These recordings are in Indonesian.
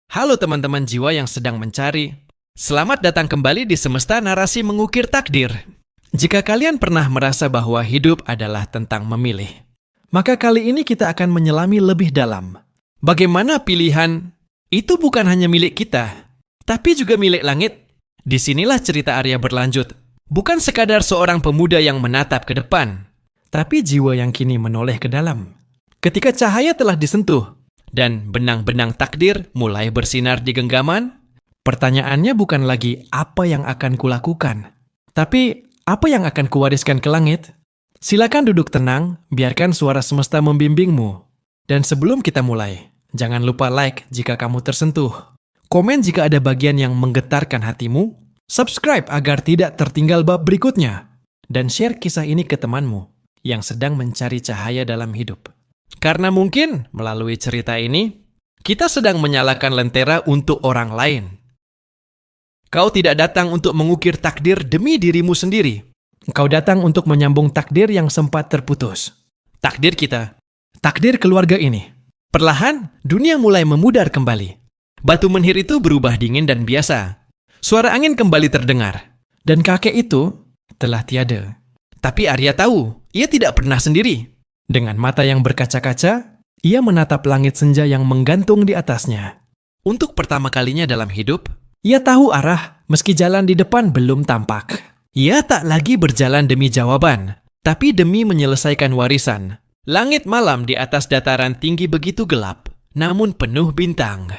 Halo teman-teman jiwa yang sedang mencari. Selamat datang kembali di Semesta Narasi Mengukir Takdir. Jika kalian pernah merasa bahwa hidup adalah tentang memilih, maka kali ini kita akan menyelami lebih dalam. Bagaimana pilihan itu bukan hanya milik kita, tapi juga milik langit. Disinilah cerita Arya berlanjut. Bukan sekadar seorang pemuda yang menatap ke depan, tapi jiwa yang kini menoleh ke dalam. Ketika cahaya telah disentuh, dan benang-benang takdir mulai bersinar di genggaman, pertanyaannya bukan lagi apa yang akan kulakukan, tapi apa yang akan kuwariskan ke langit. Silakan duduk tenang, biarkan suara semesta membimbingmu. Dan sebelum kita mulai, jangan lupa like jika kamu tersentuh, komen jika ada bagian yang menggetarkan hatimu, subscribe agar tidak tertinggal bab berikutnya, dan share kisah ini ke temanmu yang sedang mencari cahaya dalam hidup. Karena mungkin melalui cerita ini, kita sedang menyalakan lentera untuk orang lain. Kau tidak datang untuk mengukir takdir demi dirimu sendiri. Kau datang untuk menyambung takdir yang sempat terputus. Takdir kita, takdir keluarga ini. Perlahan, dunia mulai memudar kembali. Batu menhir itu berubah dingin dan biasa. Suara angin kembali terdengar. Dan kakek itu telah tiada. Tapi Arya tahu, ia tidak pernah sendiri. Dengan mata yang berkaca-kaca, ia menatap langit senja yang menggantung di atasnya. Untuk pertama kalinya dalam hidup, ia tahu arah meski jalan di depan belum tampak. Ia tak lagi berjalan demi jawaban, tapi demi menyelesaikan warisan. Langit malam di atas dataran tinggi begitu gelap, namun penuh bintang.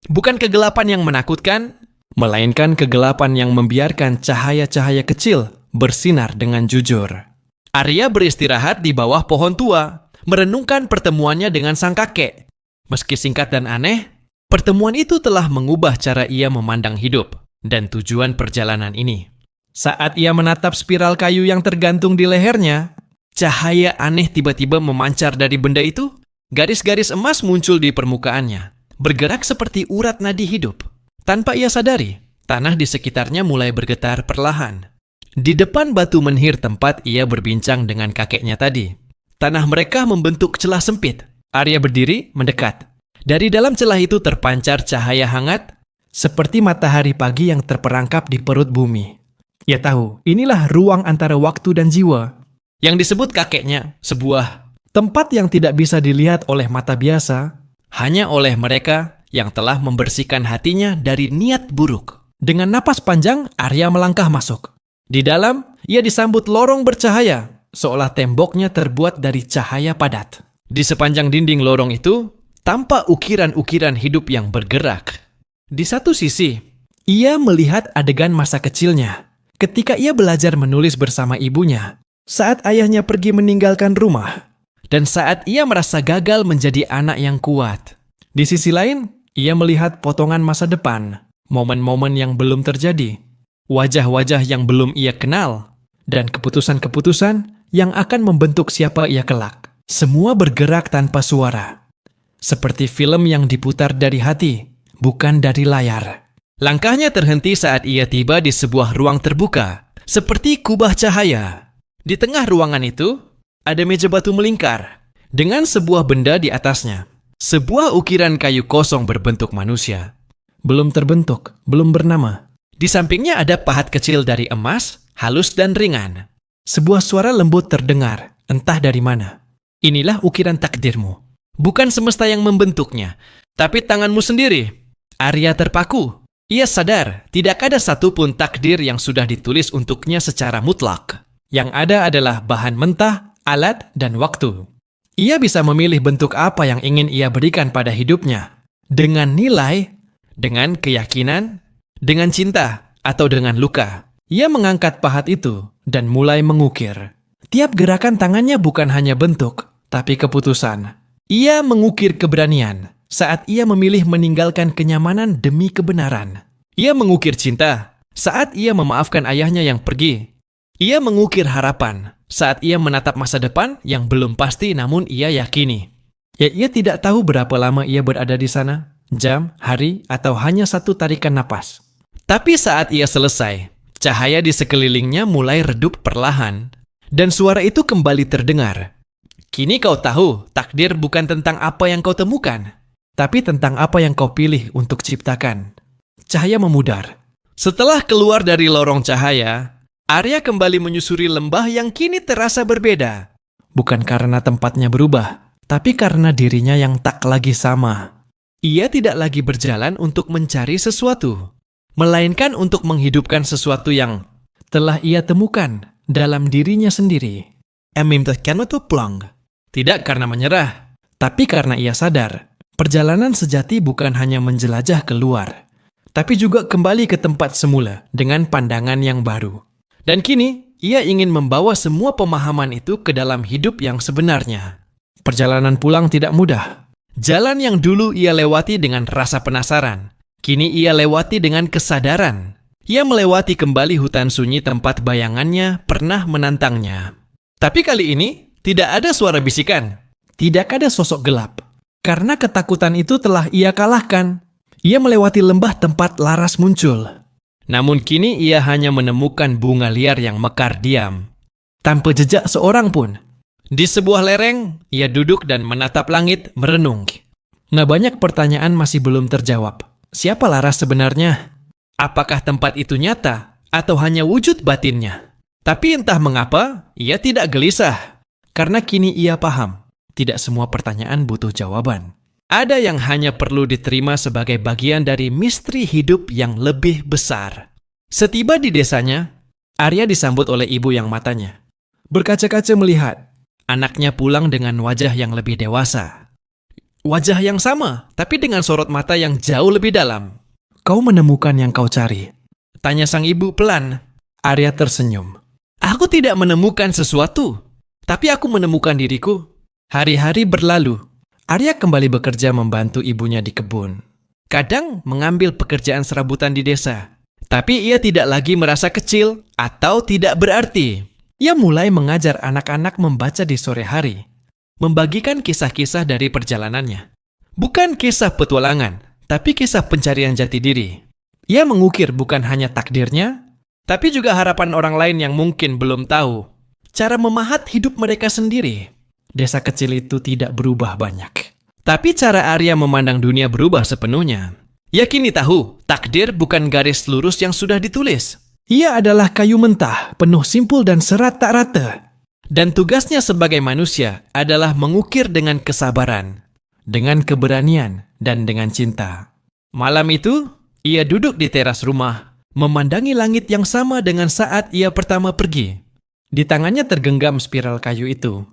Bukan kegelapan yang menakutkan, melainkan kegelapan yang membiarkan cahaya-cahaya kecil bersinar dengan jujur. Arya beristirahat di bawah pohon tua, merenungkan pertemuannya dengan sang kakek. Meski singkat dan aneh, pertemuan itu telah mengubah cara ia memandang hidup dan tujuan perjalanan ini. Saat ia menatap spiral kayu yang tergantung di lehernya, cahaya aneh tiba-tiba memancar dari benda itu. Garis-garis emas muncul di permukaannya, bergerak seperti urat nadi hidup. Tanpa ia sadari, tanah di sekitarnya mulai bergetar perlahan. Di depan batu menhir tempat ia berbincang dengan kakeknya tadi, tanah mereka membentuk celah sempit. Arya berdiri mendekat. Dari dalam celah itu terpancar cahaya hangat, seperti matahari pagi yang terperangkap di perut bumi. Ia tahu, inilah ruang antara waktu dan jiwa. Yang disebut kakeknya, sebuah tempat yang tidak bisa dilihat oleh mata biasa, hanya oleh mereka yang telah membersihkan hatinya dari niat buruk. Dengan napas panjang, Arya melangkah masuk. Di dalam, ia disambut lorong bercahaya, seolah temboknya terbuat dari cahaya padat. Di sepanjang dinding lorong itu, tampak ukiran-ukiran hidup yang bergerak. Di satu sisi, ia melihat adegan masa kecilnya, ketika ia belajar menulis bersama ibunya, saat ayahnya pergi meninggalkan rumah, dan saat ia merasa gagal menjadi anak yang kuat. Di sisi lain, ia melihat potongan masa depan, momen-momen yang belum terjadi, wajah-wajah yang belum ia kenal, dan keputusan-keputusan yang akan membentuk siapa ia kelak. Semua bergerak tanpa suara. Seperti film yang diputar dari hati, bukan dari layar. Langkahnya terhenti saat ia tiba di sebuah ruang terbuka, seperti kubah cahaya. Di tengah ruangan itu, ada meja batu melingkar, dengan sebuah benda di atasnya. Sebuah ukiran kayu kosong berbentuk manusia. Belum terbentuk, belum bernama. Di sampingnya ada pahat kecil dari emas, halus dan ringan. Sebuah suara lembut terdengar, entah dari mana. Inilah ukiran takdirmu. Bukan semesta yang membentuknya, tapi tanganmu sendiri. Arya terpaku. Ia sadar, tidak ada satupun takdir yang sudah ditulis untuknya secara mutlak. Yang ada adalah bahan mentah, alat, dan waktu. Ia bisa memilih bentuk apa yang ingin ia berikan pada hidupnya. Dengan nilai, dengan keyakinan, dengan cinta, atau dengan luka. Ia mengangkat pahat itu dan mulai mengukir. Tiap gerakan tangannya bukan hanya bentuk, tapi keputusan. Ia mengukir keberanian saat ia memilih meninggalkan kenyamanan demi kebenaran. Ia mengukir cinta saat ia memaafkan ayahnya yang pergi. Ia mengukir harapan saat ia menatap masa depan yang belum pasti namun ia yakini. Ia tidak tahu berapa lama ia berada di sana, jam, hari, atau hanya satu tarikan napas. Tapi saat ia selesai, cahaya di sekelilingnya mulai redup perlahan, dan suara itu kembali terdengar. Kini kau tahu, takdir bukan tentang apa yang kau temukan, tapi tentang apa yang kau pilih untuk ciptakan. Cahaya memudar. Setelah keluar dari lorong cahaya, Arya kembali menyusuri lembah yang kini terasa berbeda. Bukan karena tempatnya berubah, tapi karena dirinya yang tak lagi sama. Ia tidak lagi berjalan untuk mencari sesuatu, melainkan untuk menghidupkan sesuatu yang telah ia temukan dalam dirinya sendiri. Tidak karena menyerah, tapi karena ia sadar, perjalanan sejati bukan hanya menjelajah keluar, tapi juga kembali ke tempat semula dengan pandangan yang baru. Dan kini, ia ingin membawa semua pemahaman itu ke dalam hidup yang sebenarnya. Perjalanan pulang tidak mudah. Jalan yang dulu ia lewati dengan rasa penasaran, kini ia lewati dengan kesadaran. Ia melewati kembali hutan sunyi tempat bayangannya pernah menantangnya. Tapi kali ini, tidak ada suara bisikan. Tidak ada sosok gelap. Karena ketakutan itu telah ia kalahkan. Ia melewati lembah tempat laras muncul. Namun kini ia hanya menemukan bunga liar yang mekar diam, tanpa jejak seorang pun. Di sebuah lereng, ia duduk dan menatap langit merenung. Nah, banyak pertanyaan masih belum terjawab. Siapa Laras sebenarnya? Apakah tempat itu nyata atau hanya wujud batinnya? Tapi entah mengapa, ia tidak gelisah. Karena kini ia paham, tidak semua pertanyaan butuh jawaban. Ada yang hanya perlu diterima sebagai bagian dari misteri hidup yang lebih besar. Setiba di desanya, Arya disambut oleh ibu yang matanya berkaca-kaca melihat anaknya pulang dengan wajah yang lebih dewasa. Wajah yang sama, tapi dengan sorot mata yang jauh lebih dalam. "Kau menemukan yang kau cari?" tanya sang ibu pelan. Arya tersenyum. "Aku tidak menemukan sesuatu, tapi aku menemukan diriku." Hari-hari berlalu. Arya kembali bekerja membantu ibunya di kebun. Kadang mengambil pekerjaan serabutan di desa. Tapi ia tidak lagi merasa kecil atau tidak berarti. Ia mulai mengajar anak-anak membaca di sore hari. Membagikan kisah-kisah dari perjalanannya. Bukan kisah petualangan, tapi kisah pencarian jati diri. Ia mengukir bukan hanya takdirnya, tapi juga harapan orang lain yang mungkin belum tahu cara memahat hidup mereka sendiri. Desa kecil itu tidak berubah banyak. Tapi cara Arya memandang dunia berubah sepenuhnya. Ia kini tahu, takdir bukan garis lurus yang sudah ditulis. Ia adalah kayu mentah, penuh simpul dan serat tak rata. Dan tugasnya sebagai manusia adalah mengukir dengan kesabaran, dengan keberanian, dan dengan cinta. Malam itu, ia duduk di teras rumah, memandangi langit yang sama dengan saat ia pertama pergi. Di tangannya tergenggam spiral kayu itu.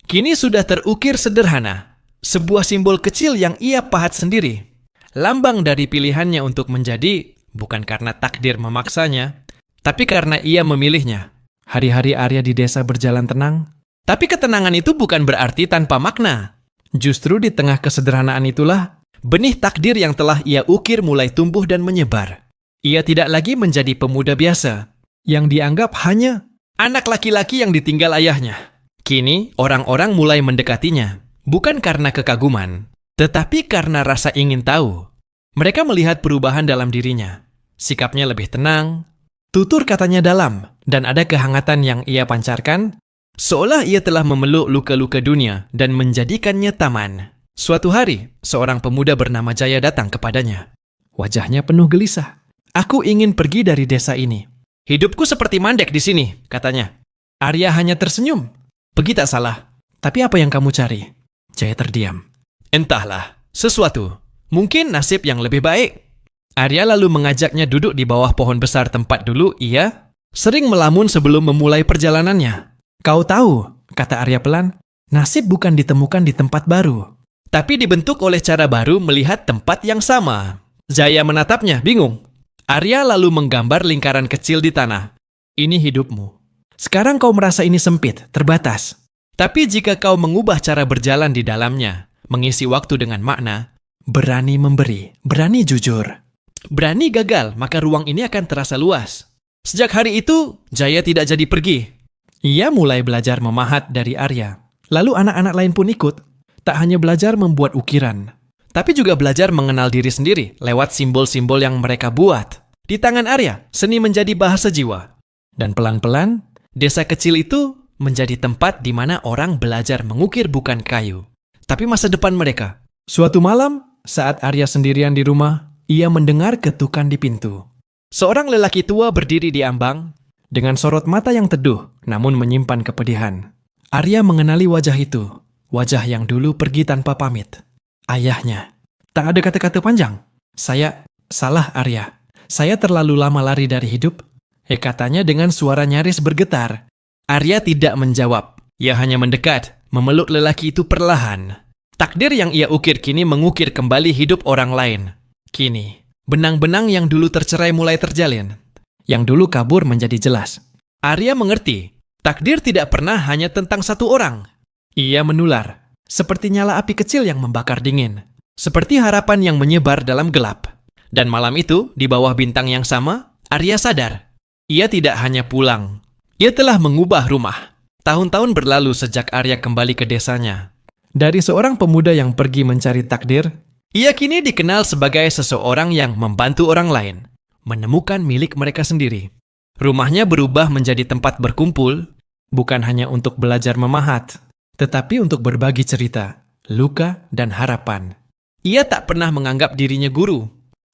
Kini sudah terukir sederhana, sebuah simbol kecil yang ia pahat sendiri. Lambang dari pilihannya untuk menjadi, bukan karena takdir memaksanya, tapi karena ia memilihnya. Hari-hari Arya di desa berjalan tenang, tapi ketenangan itu bukan berarti tanpa makna. Justru di tengah kesederhanaan itulah, benih takdir yang telah ia ukir mulai tumbuh dan menyebar. Ia tidak lagi menjadi pemuda biasa, yang dianggap hanya anak laki-laki yang ditinggal ayahnya. Kini, orang-orang mulai mendekatinya, bukan karena kekaguman, tetapi karena rasa ingin tahu. Mereka melihat perubahan dalam dirinya. Sikapnya lebih tenang, tutur katanya dalam, dan ada kehangatan yang ia pancarkan, seolah ia telah memeluk luka-luka dunia dan menjadikannya taman. Suatu hari, seorang pemuda bernama Jaya datang kepadanya. Wajahnya penuh gelisah. "Aku ingin pergi dari desa ini. Hidupku seperti mandek di sini," katanya. Arya hanya tersenyum. "Pergi tak salah, tapi apa yang kamu cari?" Jaya terdiam. "Entahlah, sesuatu. Mungkin nasib yang lebih baik." Arya lalu mengajaknya duduk di bawah pohon besar tempat dulu ia sering melamun sebelum memulai perjalanannya. "Kau tahu," kata Arya pelan, "nasib bukan ditemukan di tempat baru, tapi dibentuk oleh cara baru melihat tempat yang sama." Jaya menatapnya, bingung. Arya lalu menggambar lingkaran kecil di tanah. "Ini hidupmu. Sekarang kau merasa ini sempit, terbatas. Tapi jika kau mengubah cara berjalan di dalamnya, mengisi waktu dengan makna, berani memberi, berani jujur, berani gagal, maka ruang ini akan terasa luas." Sejak hari itu, Jaya tidak jadi pergi. Ia mulai belajar memahat dari Arya. Lalu anak-anak lain pun ikut. Tak hanya belajar membuat ukiran, tapi juga belajar mengenal diri sendiri lewat simbol-simbol yang mereka buat. Di tangan Arya, seni menjadi bahasa jiwa. Dan pelan-pelan, desa kecil itu menjadi tempat di mana orang belajar mengukir bukan kayu, tapi masa depan mereka. Suatu malam, saat Arya sendirian di rumah, ia mendengar ketukan di pintu. Seorang lelaki tua berdiri di ambang, dengan sorot mata yang teduh, namun menyimpan kepedihan. Arya mengenali wajah itu, wajah yang dulu pergi tanpa pamit. Ayahnya. Tak ada kata-kata panjang. Salah Arya. Saya terlalu lama lari dari hidup. Katanya dengan suara nyaris bergetar. Arya tidak menjawab. Ia hanya mendekat, memeluk lelaki itu perlahan. Takdir yang ia ukir kini mengukir kembali hidup orang lain. Kini, benang-benang yang dulu tercerai mulai terjalin. Yang dulu kabur menjadi jelas. Arya mengerti, takdir tidak pernah hanya tentang satu orang. Ia menular, seperti nyala api kecil yang membakar dingin. Seperti harapan yang menyebar dalam gelap. Dan malam itu, di bawah bintang yang sama, Arya sadar. Ia tidak hanya pulang. Ia telah mengubah rumah. Tahun-tahun berlalu sejak Arya kembali ke desanya. Dari seorang pemuda yang pergi mencari takdir, ia kini dikenal sebagai seseorang yang membantu orang lain menemukan milik mereka sendiri. Rumahnya berubah menjadi tempat berkumpul, bukan hanya untuk belajar memahat, tetapi untuk berbagi cerita, luka, dan harapan. Ia tak pernah menganggap dirinya guru.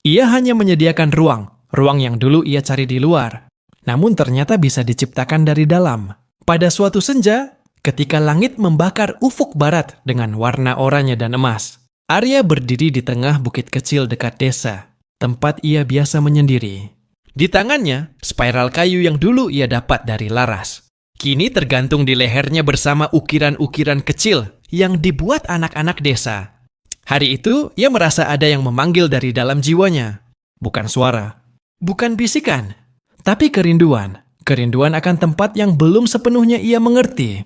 Ia hanya menyediakan ruang yang dulu ia cari di luar. Namun ternyata bisa diciptakan dari dalam. Pada suatu senja, ketika langit membakar ufuk barat dengan warna oranye dan emas, Arya berdiri di tengah bukit kecil dekat desa, tempat ia biasa menyendiri. Di tangannya, spiral kayu yang dulu ia dapat dari laras. Kini tergantung di lehernya bersama ukiran-ukiran kecil yang dibuat anak-anak desa. Hari itu, ia merasa ada yang memanggil dari dalam jiwanya. Bukan suara, bukan bisikan, tapi kerinduan. Kerinduan akan tempat yang belum sepenuhnya ia mengerti.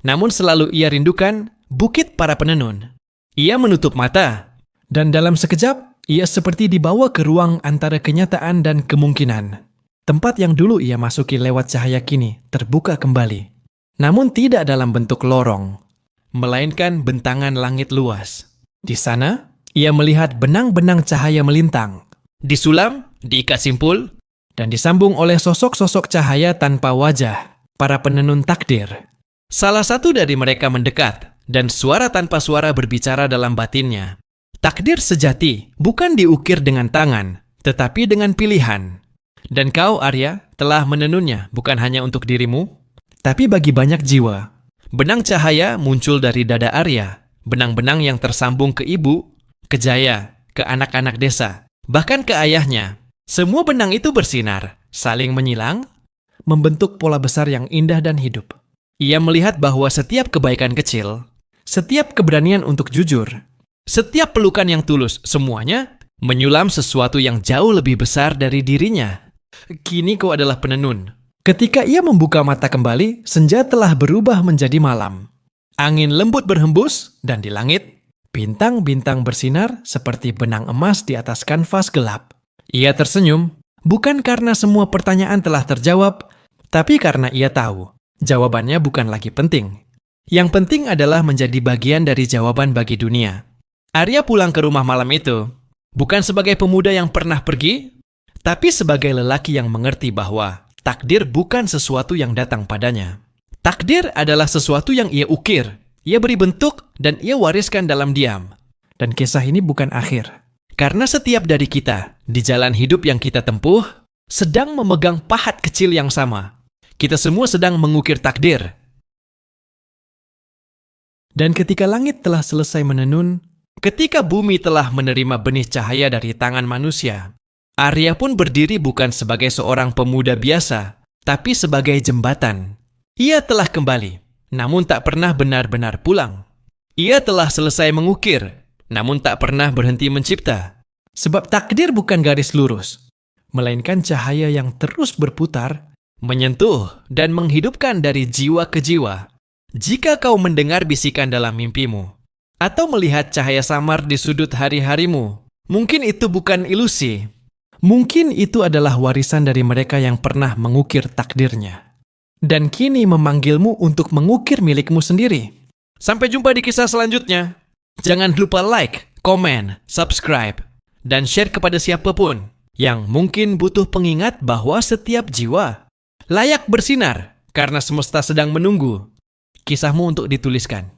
Namun selalu ia rindukan bukit para penenun. Ia menutup mata, dan dalam sekejap, ia seperti dibawa ke ruang antara kenyataan dan kemungkinan. Tempat yang dulu ia masuki lewat cahaya kini terbuka kembali. Namun tidak dalam bentuk lorong, melainkan bentangan langit luas. Di sana, ia melihat benang-benang cahaya melintang, disulam, diikat simpul, dan disambung oleh sosok-sosok cahaya tanpa wajah, para penenun takdir. Salah satu dari mereka mendekat, dan suara tanpa suara berbicara dalam batinnya. Takdir sejati bukan diukir dengan tangan, tetapi dengan pilihan. Dan kau, Arya, telah menenunnya bukan hanya untuk dirimu, tapi bagi banyak jiwa. Benang cahaya muncul dari dada Arya. Benang-benang yang tersambung ke ibu, ke Jaya, ke anak-anak desa, bahkan ke ayahnya. Semua benang itu bersinar, saling menyilang, membentuk pola besar yang indah dan hidup. Ia melihat bahwa setiap kebaikan kecil, setiap keberanian untuk jujur, setiap pelukan yang tulus, semuanya menyulam sesuatu yang jauh lebih besar dari dirinya. Kini kau adalah penenun. Ketika ia membuka mata kembali, senja telah berubah menjadi malam. Angin lembut berhembus, dan di langit, bintang-bintang bersinar seperti benang emas di atas kanvas gelap. Ia tersenyum, bukan karena semua pertanyaan telah terjawab, tapi karena ia tahu, jawabannya bukan lagi penting. Yang penting adalah menjadi bagian dari jawaban bagi dunia. Arya pulang ke rumah malam itu, bukan sebagai pemuda yang pernah pergi, tapi sebagai lelaki yang mengerti bahwa takdir bukan sesuatu yang datang padanya. Takdir adalah sesuatu yang ia ukir, ia beri bentuk, dan ia wariskan dalam diam. Dan kisah ini bukan akhir. Karena setiap dari kita, di jalan hidup yang kita tempuh, sedang memegang pahat kecil yang sama. Kita semua sedang mengukir takdir. Dan ketika langit telah selesai menenun, ketika bumi telah menerima benih cahaya dari tangan manusia, Arya pun berdiri bukan sebagai seorang pemuda biasa, tapi sebagai jembatan. Ia telah kembali, namun tak pernah benar-benar pulang. Ia telah selesai mengukir, namun tak pernah berhenti mencipta. Sebab takdir bukan garis lurus, melainkan cahaya yang terus berputar, menyentuh dan menghidupkan dari jiwa ke jiwa. Jika kau mendengar bisikan dalam mimpimu, atau melihat cahaya samar di sudut hari-harimu, mungkin itu bukan ilusi. Mungkin itu adalah warisan dari mereka yang pernah mengukir takdirnya. Dan kini memanggilmu untuk mengukir milikmu sendiri. Sampai jumpa di kisah selanjutnya. Jangan lupa like, komen, subscribe, dan share kepada siapapun yang mungkin butuh pengingat bahwa setiap jiwa layak bersinar karena semesta sedang menunggu kisahmu untuk dituliskan.